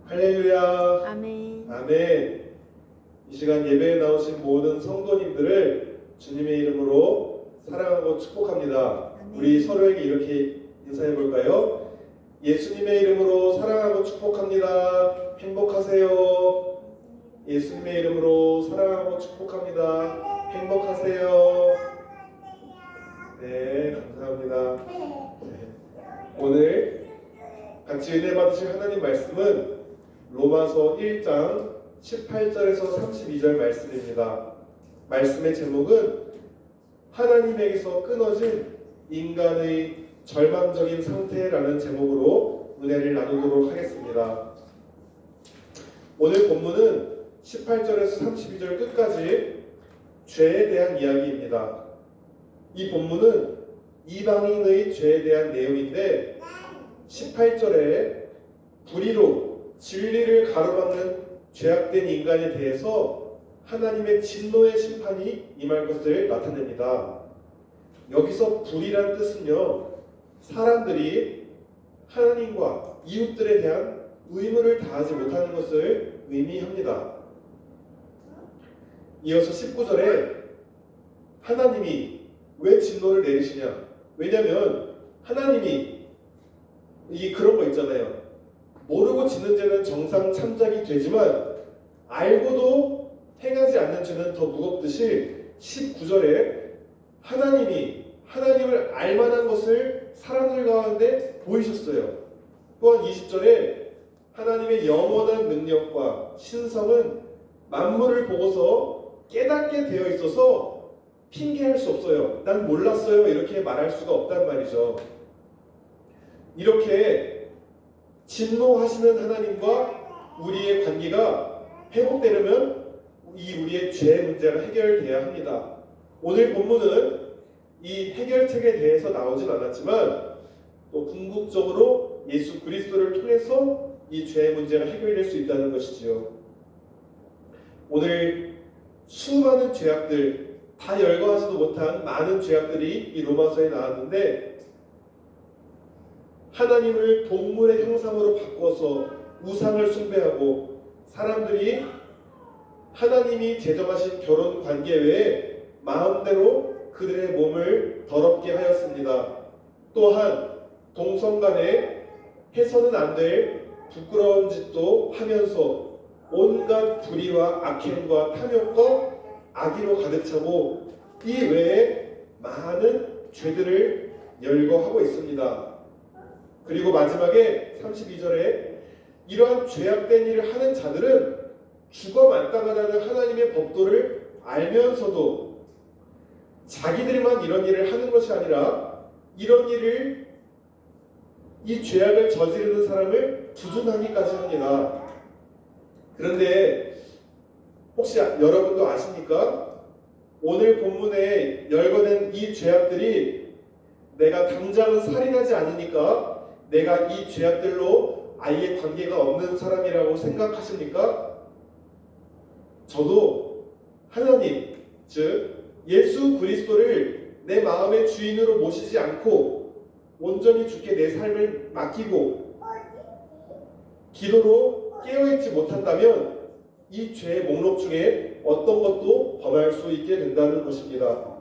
할렐루야. 아멘. 아멘. 이 시간 예배에 나오신 모든 성도님들을 주님의 이름으로 사랑하고 축복합니다. 아멘. 우리 서로에게 이렇게 인사해 볼까요? 예수님의 이름으로 사랑하고 축복합니다. 행복하세요. 예수님의 이름으로 사랑하고 축복합니다. 행복하세요. 네, 감사합니다. 네. 오늘 같이 은혜 받으실 하나님 말씀은 로마서 1장 18절에서 32절 말씀입니다. 말씀의 제목은 하나님에게서 끊어진 인간의 절망적인 상태라는 제목으로 은혜를 나누도록 하겠습니다. 오늘 본문은 18절에서 32절 끝까지 죄에 대한 이야기입니다. 이 본문은 이방인의 죄에 대한 내용인데 18절에 불의로 진리를 가로막는 죄악된 인간에 대해서 하나님의 진노의 심판이 임할 것을 나타냅니다. 여기서 불의란 뜻은요, 사람들이 하나님과 이웃들에 대한 의무를 다하지 못하는 것을 의미합니다. 이어서 19절에 하나님이 왜 진노를 내리시냐? 왜냐하면 하나님이 그런 거 있잖아요. 모르고 짓는 죄는 정상 참작이 되지만 알고도 행하지 않는 죄는 더 무겁듯이 19절에 하나님이 하나님을 알만한 것을 사람들 가운데 보이셨어요. 또한 20절에 하나님의 영원한 능력과 신성은 만물을 보고서 깨닫게 되어 있어서 핑계할 수 없어요. 난 몰랐어요. 이렇게 말할 수가 없단 말이죠. 이렇게 진노하시는 하나님과 우리의 관계가 회복되려면 이 우리의 죄 문제가 해결돼야 합니다. 오늘 본문은 이 해결책에 대해서 나오진 않았지만 또 궁극적으로 예수 그리스도를 통해서 이 죄의 문제가 해결될 수 있다는 것이지요. 오늘 수많은 죄악들, 다 열거하지도 못한 많은 죄악들이 이 로마서에 나왔는데 하나님을 동물의 형상으로 바꿔서 우상을 숭배하고 사람들이 하나님이 제정하신 결혼 관계 외에 마음대로 그들의 몸을 더럽게 하였습니다. 또한 동성 간에 해서는 안 될 부끄러운 짓도 하면서 온갖 불의와 악행과 탐욕과 악의로 가득 차고 이 외에 많은 죄들을 열거하고 있습니다. 그리고 마지막에 32절에 이러한 죄악된 일을 하는 자들은 죽어 마땅하다는 하나님의 법도를 알면서도 자기들만 이런 일을 하는 것이 아니라 이런 일을 이 죄악을 저지르는 사람을 두둔하기까지 합니다. 그런데 혹시 여러분도 아십니까? 오늘 본문에 열거된 이 죄악들이 내가 당장은 살인하지 않으니까 내가 이 죄악들로 아예 관계가 없는 사람이라고 생각하십니까? 저도 하나님, 즉 예수 그리스도를 내 마음의 주인으로 모시지 않고 온전히 주께 내 삶을 맡기고 기도로 깨어있지 못한다면 이 죄의 목록 중에 어떤 것도 범할 수 있게 된다는 것입니다.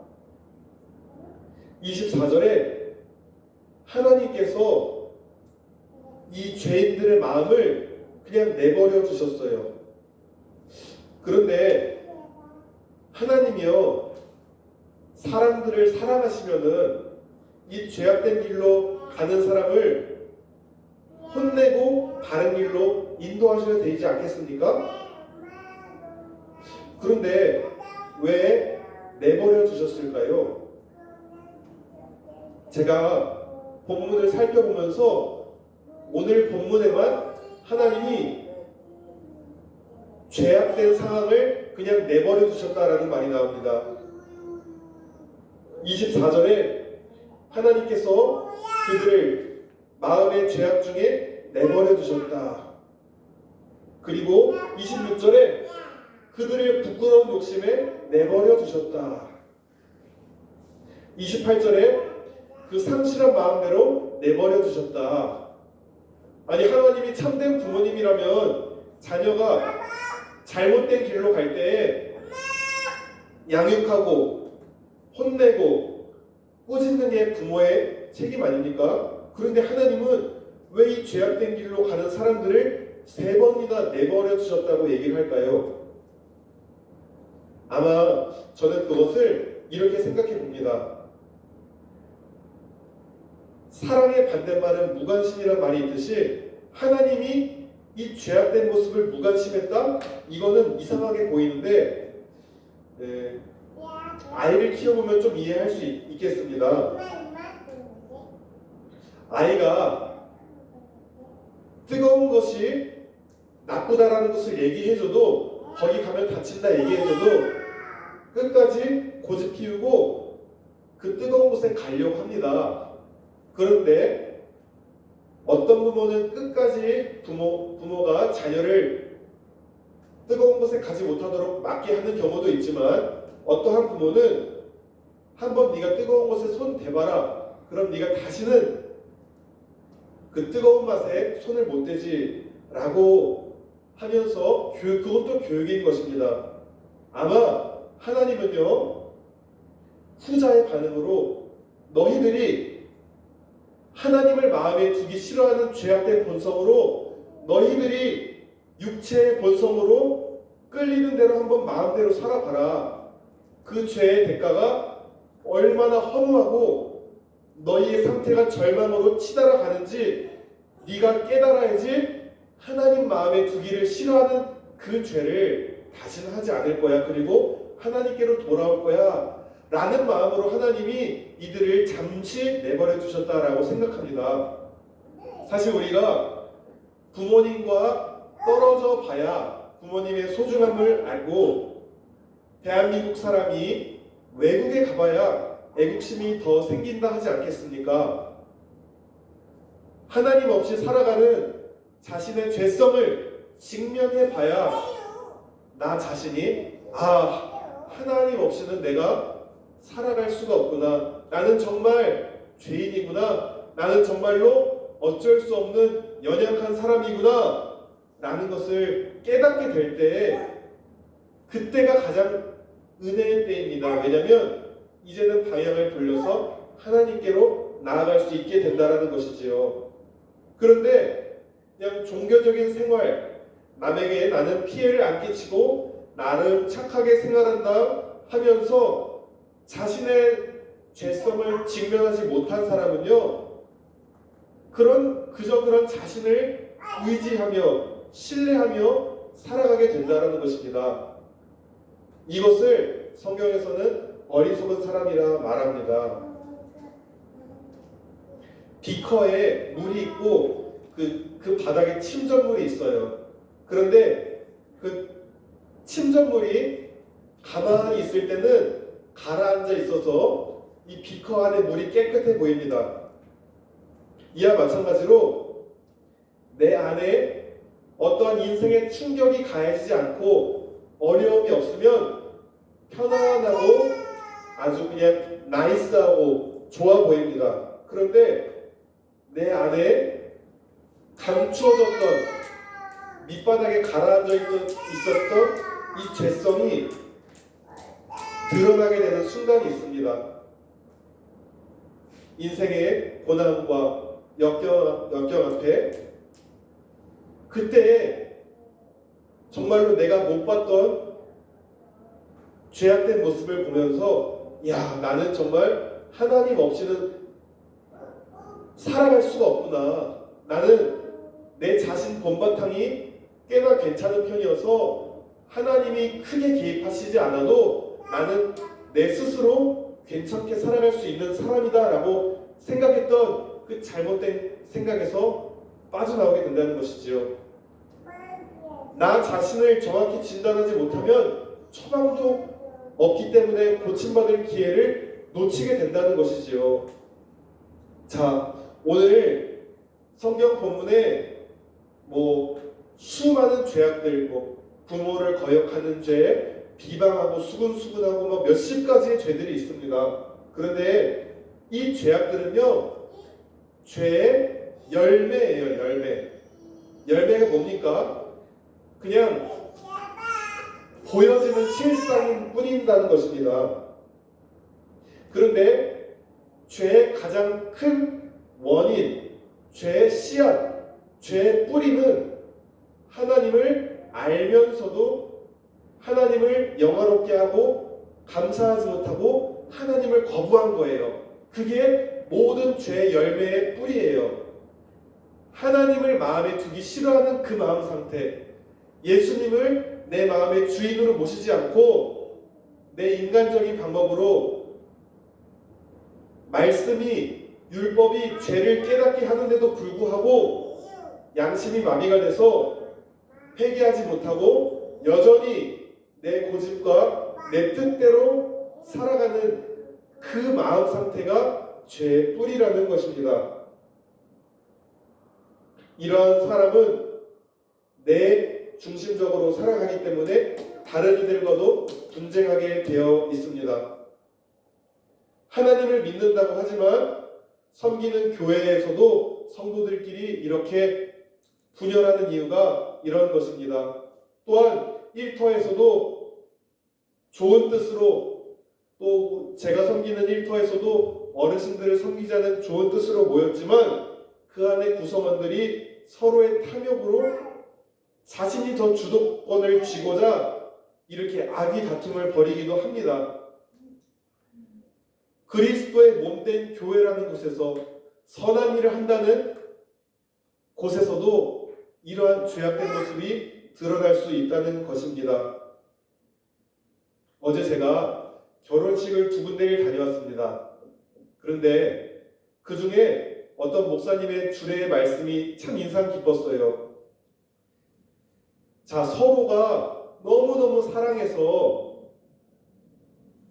24절에 하나님께서 이 죄인들의 마음을 그냥 내버려 두셨어요. 그런데 하나님이요, 사람들을 사랑하시면은 이 죄악된 길로 가는 사람을 혼내고 바른 길로 인도하셔야 되지 않겠습니까? 그런데 왜 내버려 두셨을까요? 제가 본문을 살펴보면서 오늘 본문에만 하나님이 죄악된 상황을 그냥 내버려 두셨다라는 말이 나옵니다. 24절에 하나님께서 그들을 마음의 죄악 중에 내버려 두셨다. 그리고 26절에 그들의 부끄러운 욕심에 내버려 두셨다. 28절에 그 상실한 마음대로 내버려 두셨다. 아니 하나님이 참된 부모님이라면 자녀가 잘못된 길로 갈 때 양육하고 혼내고 꾸짖는 게 부모의 책임 아닙니까? 그런데 하나님은 왜 이 죄악된 길로 가는 사람들을 3번이나 내버려 두셨다고 얘기를 할까요? 아마 저는 그것을 이렇게 생각해 봅니다. 사랑의 반대말은 무관심이란 말이 있듯이 하나님이 이 죄악된 모습을 무관심했다? 이거는 이상하게 보이는데 아이를 키워보면 좀 이해할 수 있겠습니다. 아이가 뜨거운 것이 나쁘다라는 것을 얘기해줘도 거기 가면 다친다 얘기해줘도 끝까지 고집 피우고 그 뜨거운 곳에 가려고 합니다. 그런데 어떤 부모는 끝까지 부모가 자녀를 뜨거운 곳에 가지 못하도록 막게 하는 경우도 있지만 어떠한 부모는 한번 네가 뜨거운 곳에 손 대봐라. 그럼 네가 다시는 그 뜨거운 맛에 손을 못 대지 라고 하면서 그것도 교육인 것입니다. 아마 하나님은요 후자의 반응으로 너희들이 하나님을 마음에 두기 싫어하는 죄악된 본성으로 너희들이 육체의 본성으로 끌리는 대로 한번 마음대로 살아봐라. 그 죄의 대가가 얼마나 허무하고 너희의 상태가 절망으로 치달아 가는지 네가 깨달아야지 하나님 마음에 두기를 싫어하는 그 죄를 다시는 하지 않을 거야. 그리고 하나님께로 돌아올 거야. 라는 마음으로 하나님이 이들을 잠시 내버려 두셨다라고 생각합니다. 사실 우리가 부모님과 떨어져 봐야 부모님의 소중함을 알고 대한민국 사람이 외국에 가봐야 애국심이 더 생긴다 하지 않겠습니까? 하나님 없이 살아가는 자신의 죄성을 직면해 봐야 나 자신이 하나님 없이는 내가 살아갈 수가 없구나. 나는 정말 죄인이구나. 나는 정말로 어쩔 수 없는 연약한 사람이구나. 라는 것을 깨닫게 될 때 그때가 가장 은혜의 때입니다. 왜냐하면 이제는 방향을 돌려서 하나님께로 나아갈 수 있게 된다는 것이지요. 그런데 그냥 종교적인 생활, 남에게 나는 피해를 안 끼치고 나름 착하게 생활한다 하면서 자신의 죄성을 직면하지 못한 사람은요, 그저 그런 자신을 의지하며 신뢰하며 살아가게 된다는 것입니다. 이것을 성경에서는 어리석은 사람이라 말합니다. 비커에 물이 있고 그 바닥에 침전물이 있어요. 그런데 그 침전물이 가만히 있을 때는 가라앉아 있어서 이 비커 안에 물이 깨끗해 보입니다. 이와 마찬가지로 내 안에 어떠한 인생의 충격이 가해지지 않고 어려움이 없으면 편안하고 아주 그냥 나이스하고 좋아 보입니다. 그런데 내 안에 감추어졌던 밑바닥에 가라앉아 있었던 이 죄성이 드러나게 되는 순간이 있습니다. 인생의 고난과 역경 앞에 그때 정말로 내가 못 봤던 죄악된 모습을 보면서 나는 정말 하나님 없이는 살아갈 수가 없구나. 나는 내 자신 본바탕이 꽤나 괜찮은 편이어서 하나님이 크게 개입하시지 않아도 나는 내 스스로 괜찮게 살아갈 수 있는 사람이다 라고 생각했던 그 잘못된 생각에서 빠져나오게 된다는 것이지요. 나 자신을 정확히 진단하지 못하면 처방도 없기 때문에 고침받을 기회를 놓치게 된다는 것이지요. 자, 오늘 성경 본문에 수많은 죄악들, 부모를 거역하는 죄, 비방하고 수근수근하고 몇십 가지의 죄들이 있습니다. 그런데 이 죄악들은요, 죄의 열매예요, 열매. 열매가 뭡니까? 그냥 보여지는 실상인 뿐인다는 것입니다. 그런데 죄의 가장 큰 원인, 죄의 씨앗, 죄의 뿌리는 하나님을 알면서도 하나님을 영화롭게 하고 감사하지 못하고 하나님을 거부한 거예요. 그게 모든 죄의 열매의 뿌리예요. 하나님을 마음에 두기 싫어하는 그 마음 상태, 예수님을 내 마음의 주인으로 모시지 않고 내 인간적인 방법으로 말씀이, 율법이 죄를 깨닫게 하는데도 불구하고 양심이 마비가 돼서 회개하지 못하고 여전히 내 고집과 내 뜻대로 살아가는 그 마음 상태가 죄의 뿌리라는 것입니다. 이러한 사람은 내 중심적으로 살아가기 때문에 다른 이들과도 분쟁하게 되어 있습니다. 하나님을 믿는다고 하지만 섬기는 교회에서도 성도들끼리 이렇게 분열하는 이유가 이런 것입니다. 또한 일터에서도 좋은 뜻으로, 또 제가 섬기는 일터에서도 어르신들을 섬기자는 좋은 뜻으로 모였지만 그 안에 구성원들이 서로의 탐욕으로 자신이 더 주도권을 쥐고자 이렇게 악의 다툼을 벌이기도 합니다. 그리스도의 몸된 교회라는 곳에서 선한 일을 한다는 곳에서도 이러한 죄악된 모습이 드러날 수 있다는 것입니다. 어제 제가 결혼식을 2군데를 다녀왔습니다. 그런데 그 중에 어떤 목사님의 주례의 말씀이 참 인상 깊었어요. 자, 서로가 너무너무 사랑해서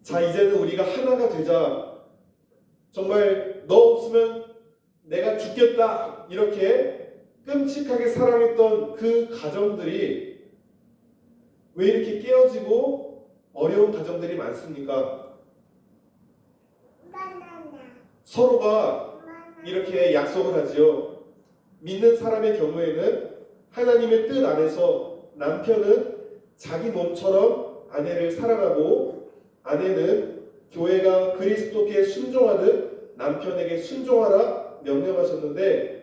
자, 이제는 우리가 하나가 되자. 정말 너 없으면 내가 죽겠다. 이렇게 끔찍하게 사랑했던 그 가정들이 왜 이렇게 깨어지고 어려운 가정들이 많습니까? 서로가 이렇게 약속을 하지요. 믿는 사람의 경우에는 하나님의 뜻 안에서 남편은 자기 몸처럼 아내를 사랑하고 아내는 교회가 그리스도께 순종하듯 남편에게 순종하라 명령하셨는데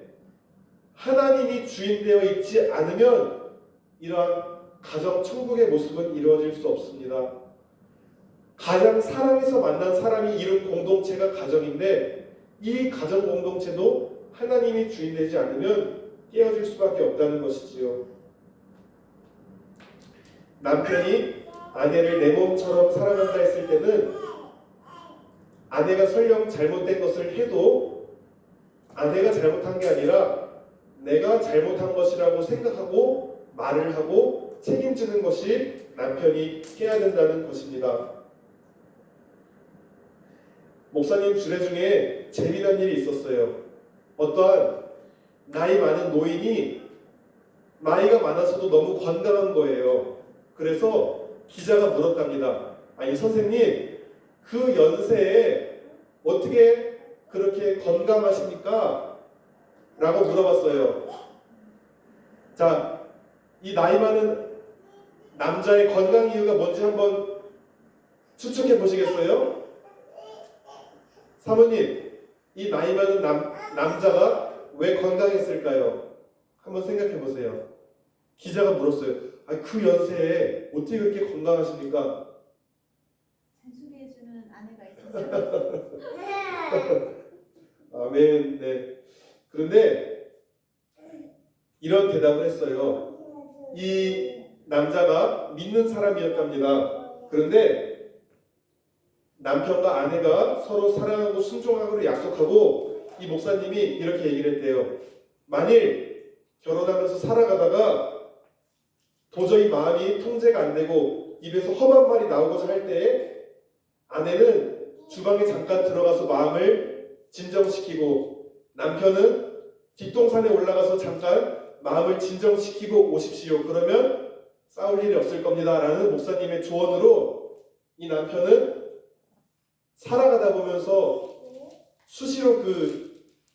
하나님이 주인되어 있지 않으면 이러한 가정 천국의 모습은 이루어질 수 없습니다. 가장 사랑해서 만난 사람이 이룬 공동체가 가정인데 이 가정 공동체도 하나님이 주인되지 않으면 깨어질 수밖에 없다는 것이지요. 남편이 아내를 내 몸처럼 사랑한다 했을 때는 아내가 설령 잘못된 것을 해도 아내가 잘못한 게 아니라 내가 잘못한 것이라고 생각하고 말을 하고 책임지는 것이 남편이 해야 된다는 것입니다. 목사님 주례 중에 재미난 일이 있었어요. 어떠한 나이 많은 노인이 나이가 많아서도 너무 건강한 거예요. 그래서 기자가 물었답니다. 아니 선생님, 그 연세에 어떻게 그렇게 건강하십니까? 라고 물어봤어요. 자, 이 나이 많은 남자의 건강 이유가 뭔지 한번 추측해 보시겠어요? 사모님, 이 나이 많은 남자가 왜 건강했을까요? 한번 생각해 보세요. 기자가 물었어요. 아니, 그 연세에 어떻게 그렇게 건강하십니까? 잔소리해주는 아내가 있어서. 아멘. 네. 그런데 이런 대답을 했어요. 이 남자가 믿는 사람이었답니다. 그런데 남편과 아내가 서로 사랑하고 순종하기로 약속하고 이 목사님이 이렇게 얘기를 했대요. 만일 결혼하면서 살아가다가 도저히 마음이 통제가 안 되고 입에서 험한 말이 나오고자 할 때에 아내는 주방에 잠깐 들어가서 마음을 진정시키고 남편은 뒷동산에 올라가서 잠깐 마음을 진정시키고 오십시오. 그러면 싸울 일이 없을 겁니다. 라는 목사님의 조언으로 이 남편은 살아가다 보면서 수시로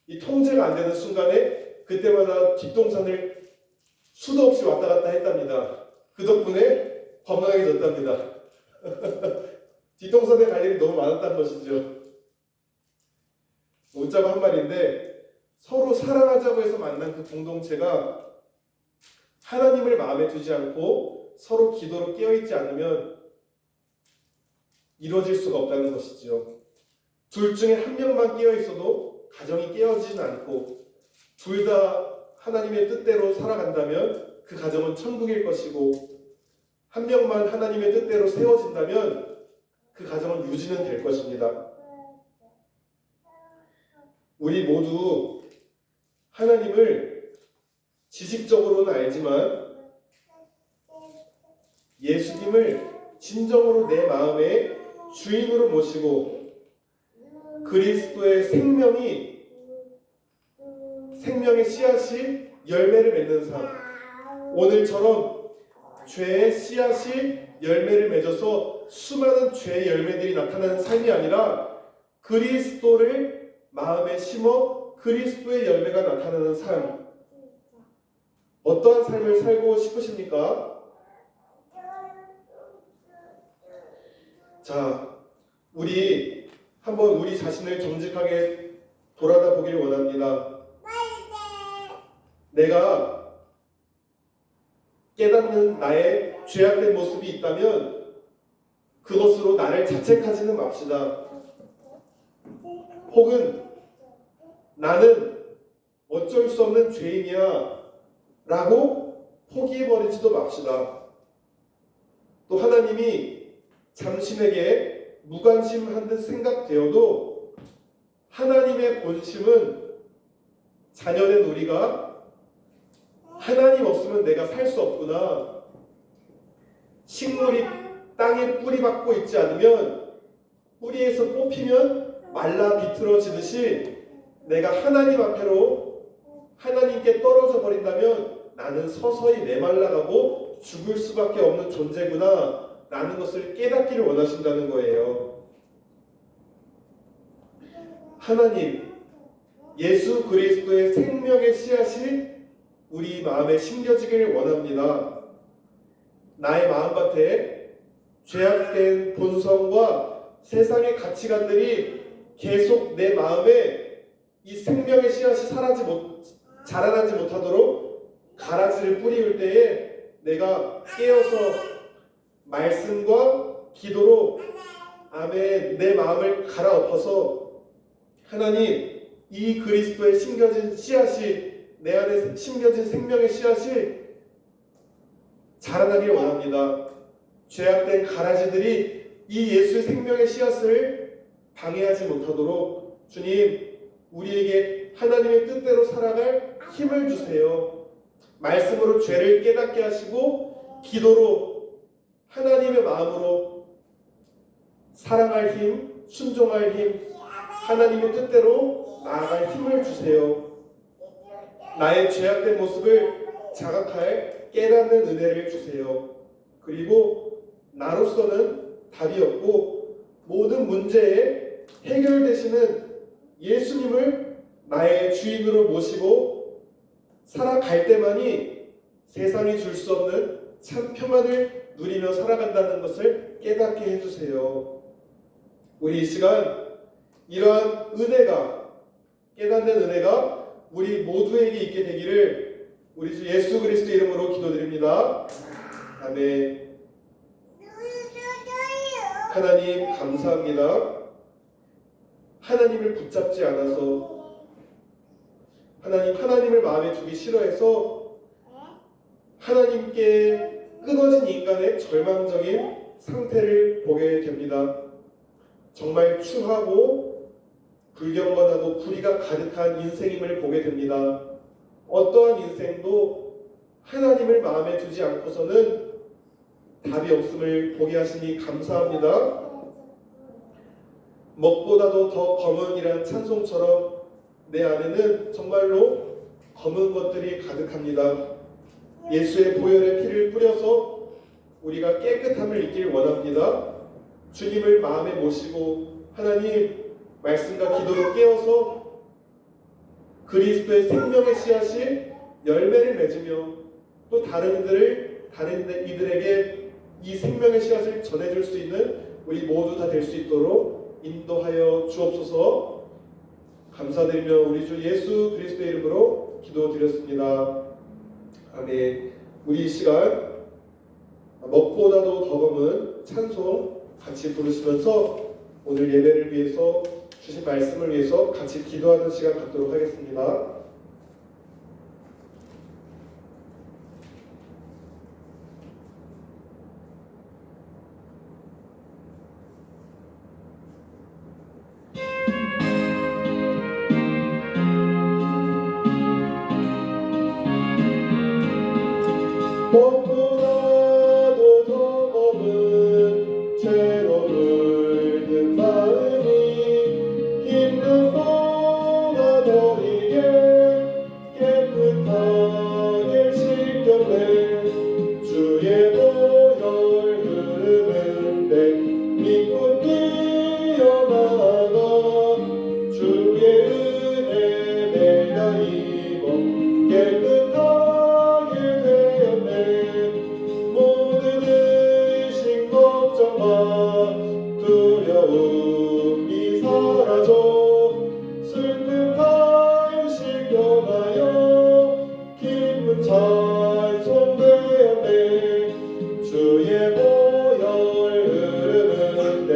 이 통제가 안 되는 순간에 그때마다 뒷동산을 수도 없이 왔다 갔다 했답니다. 그 덕분에 건강해졌답니다. 뒷동산에 갈 일이 너무 많았다는 것이죠. 웃자고 한 말인데 서로 사랑하자고 해서 만난 그 공동체가 하나님을 마음에 두지 않고 서로 기도로 깨어있지 않으면 이루어질 수가 없다는 것이죠. 둘 중에 한 명만 깨어있어도 가정이 깨어지진 않고 둘 다 하나님의 뜻대로 살아간다면 그 가정은 천국일 것이고 한 명만 하나님의 뜻대로 세워진다면 그 가정은 유지는 될 것입니다. 우리 모두 하나님을 지식적으로는 알지만 예수님을 진정으로 내 마음의 주인으로 모시고 그리스도의 생명의 씨앗이 열매를 맺는 삶, 오늘처럼 죄의 씨앗이 열매를 맺어서 수많은 죄의 열매들이 나타나는 삶이 아니라 그리스도를 마음에 심어 그리스도의 열매가 나타나는 삶, 어떠한 삶을 살고 싶으십니까? 자, 우리 한번 우리 자신을 정직하게 돌아다 보길 원합니다. 내가 깨닫는 나의 죄악된 모습이 있다면 그것으로 나를 자책하지는 맙시다. 혹은 나는 어쩔 수 없는 죄인이야 라고 포기해버리지도 맙시다. 또 하나님이 잠신에게 무관심한 듯 생각되어도 하나님의 본심은 자녀된 우리가 하나님 없으면 내가 살 수 없구나. 식물이 땅에 뿌리 박고 있지 않으면 뿌리에서 뽑히면 말라 비틀어지듯이 내가 하나님 앞에로 하나님께 떨어져 버린다면 나는 서서히 메말라가고 죽을 수밖에 없는 존재구나 라는 것을 깨닫기를 원하신다는 거예요. 하나님, 예수 그리스도의 생명의 씨앗이 우리 마음에 심겨지길 원합니다. 나의 마음밭에 죄악된 본성과 세상의 가치관들이 계속 내 마음에 이 생명의 씨앗이 자라나지 못하도록 가라지를 뿌리울 때에 내가 깨어서 말씀과 기도로 아멘 내 마음을 갈아엎어서 하나님 이 그리스도의 심겨진 씨앗이 내 안에 심겨진 생명의 씨앗이 자라나길 원합니다. 죄악된 가라지들이 이 예수의 생명의 씨앗을 방해하지 못하도록 주님 우리에게 하나님의 뜻대로 살아갈 힘을 주세요. 말씀으로 죄를 깨닫게 하시고 기도로 하나님의 마음으로 사랑할 힘, 순종할 힘, 하나님의 뜻대로 나아갈 힘을 주세요. 나의 죄악된 모습을 자각할 깨닫는 은혜를 주세요. 그리고 나로서는 답이 없고 모든 문제에 해결되시는 예수님을 나의 주인으로 모시고 살아갈 때만이 세상이 줄 수 없는 참 평안을 누리며 살아간다는 것을 깨닫게 해주세요. 우리 이 시간 이러한 은혜가 깨닫는 은혜가 우리 모두에게 있게 되기를 우리 주 예수 그리스도 이름으로 기도드립니다. 아멘. 하나님 감사합니다. 하나님을 붙잡지 않아서 하나님을 마음에 두기 싫어해서 하나님께 끊어진 인간의 절망적인 상태를 보게 됩니다. 정말 추하고 불경건하고 불의가 가득한 인생임을 보게 됩니다. 어떠한 인생도 하나님을 마음에 두지 않고서는 답이 없음을 보게 하시니 감사합니다. 먹보다도 더 검은이란 찬송처럼 내 안에는 정말로 검은 것들이 가득합니다. 예수의 보혈의 피를 뿌려서 우리가 깨끗함을 잊길 원합니다. 주님을 마음에 모시고 하나님 말씀과 기도로 깨어서 그리스도의 생명의 씨앗이 열매를 맺으며 또 이들에게 이 생명의 씨앗을 전해줄 수 있는 우리 모두 다 될 수 있도록 인도하여 주옵소서. 감사드리며 우리 주 예수 그리스도의 이름으로 기도드렸습니다. 아멘. 우리 이 시간 먹보다도 더 검은 찬송 같이 부르시면서 오늘 예배를 위해서 주신 말씀을 위해서 같이 기도하는 시간 갖도록 하겠습니다. 먹보다도 더 검은 죄로 물든 마음이 힘든 보다 너에게 깨끗하게 씻겼네. 주의 보혈 흐르는데 믿고 뛰어나가 주의 은혜 내가 입어 깨끗하게 되었네. 모든 의심 걱정과 두려움이 사라져 슬픈 탄식 변하여 기쁜 찬송 되었네. 주의 보혈 흐르는데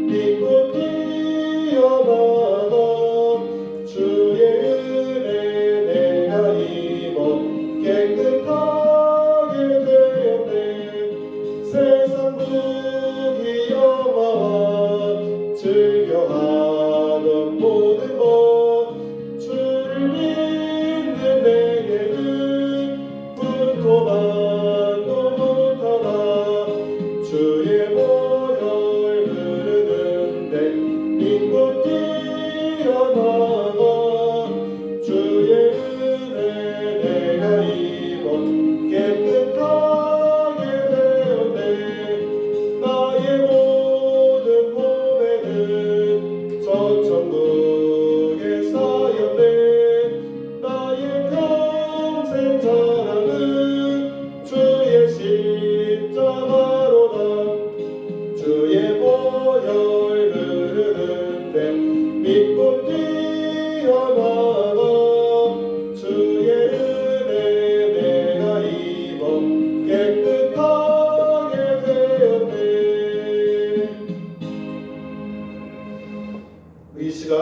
믿고 뛰어나가 주의 은혜 내가 입어 깨끗하게 되었네. 세상 무기 영화와 즐겨하던 모든 것 주를 믿는 내게는 분토만도 못하나. 주의 보혈 흐르는데 믿고 뛰어나가 주의 은혜 내가 입어 깨끗하게 되었네. 나의 모든 몸에는 저 천국에 쌓였네. 나의 평생 자랑은 주의 십자가로다. 주의 보혈 흐르는데 믿고 뛰어나가 주의 은혜 내가 입어 깨끗하게 되었네. 이 시간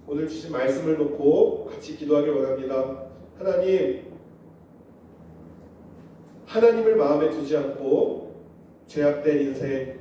오늘 주신 말씀을 놓고 같이 기도하길 원합니다. 하나님을 마음에 두지 않고 죄악된 인생,